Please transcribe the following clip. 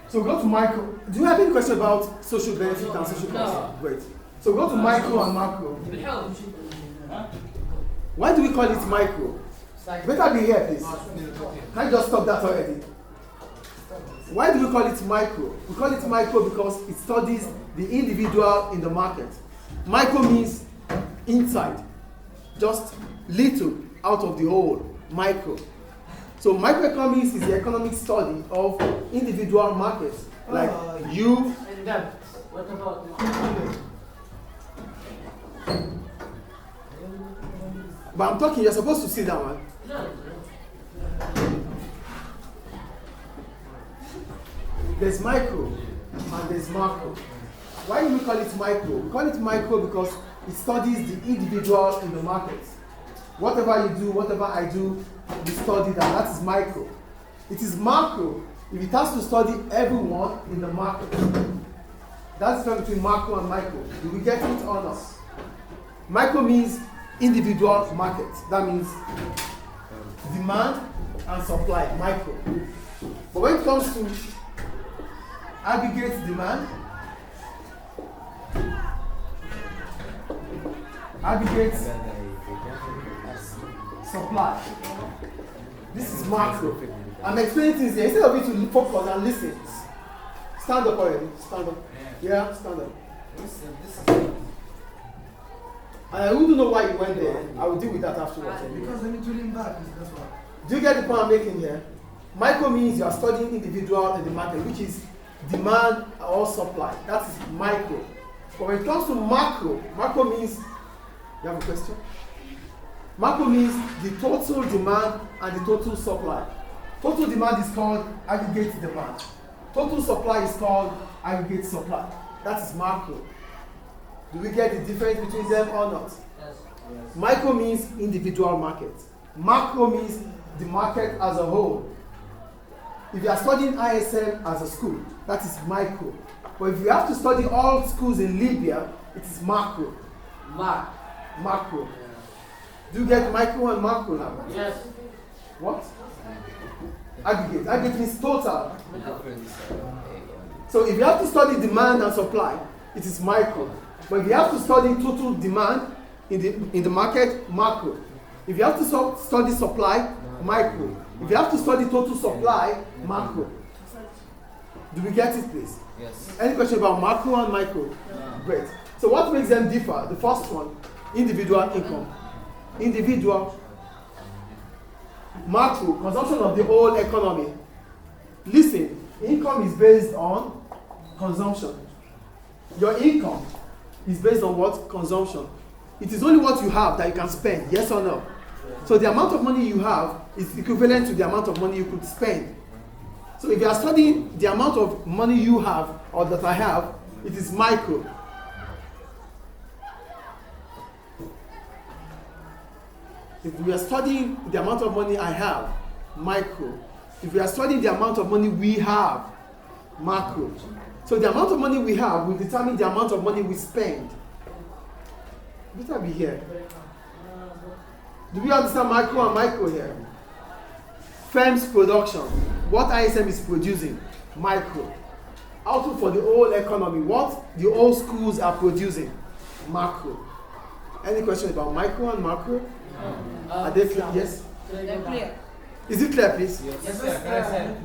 So go to micro. Do you have any question about social benefit and social cost? No. Great. So go to micro and macro. Why do we call it micro? Better be here, please. Can you just stop that already? Why do we call it micro? We call it micro because it studies the individual in the market. Micro means inside, just little out of the whole, micro. So microeconomics is the economic study of individual markets, like you. What about But I'm talking, you're supposed to sit down, man. no. There's micro and there's macro. Why do we call it micro? We call it micro because it studies the individual in the market. Whatever you do, whatever I do, we study that. That is micro. It is macro if it has to study everyone in the market. That's the difference between macro and micro. Do we get it or not? Micro means individual market. That means demand and supply, micro. But when it comes to aggregate demand, aggregate supply, this is macro. I'm explaining things here. Instead of you to focus and listen, stand up already. Stand up. Yeah, stand up. I wouldn't know why you went there. I will deal with that afterwards. Because I need to lean back, that's why. Do you get the point I'm making here? Micro means you are studying individual in the market, which is demand or supply. That is micro. But when it comes to macro, macro means, you have a question? Macro means the total demand and the total supply. Total demand is called aggregate demand. Total supply is called aggregate supply. That is macro. Do we get the difference between them or not? Yes. Micro means individual market. Macro means the market as a whole. If you are studying ISM as a school, that is micro. But if you have to study all schools in Libya, it is macro. Macro. Yeah. Do you get micro and macro now? Yes. What? Aggregate. Aggregate means total. So if you have to study demand and supply, it is micro. But if you have to study total demand in the market, macro. If you have to study supply, micro. If you have to study total supply, macro. Do we get it, please? Yes. Any question about macro and micro? No. Great. So what makes them differ? The first one, individual income. Individual. Macro, consumption of the whole economy. Listen, income is based on consumption. Your income is based on what? Consumption. It is only what you have that you can spend, yes or no? So the amount of money you have is equivalent to the amount of money you could spend. So if you are studying the amount of money you have or that I have, it is micro. If we are studying the amount of money I have, micro. If we are studying the amount of money we have, macro. So the amount of money we have will determine the amount of money we spend. Better be here. Do we understand macro and micro here? Firm's production. What ISM is producing, micro. Output for the whole economy. What the whole schools are producing, macro. Any question about micro and macro? Are they clear? Yes? They're clear. Is it clear, please? Yes, sir.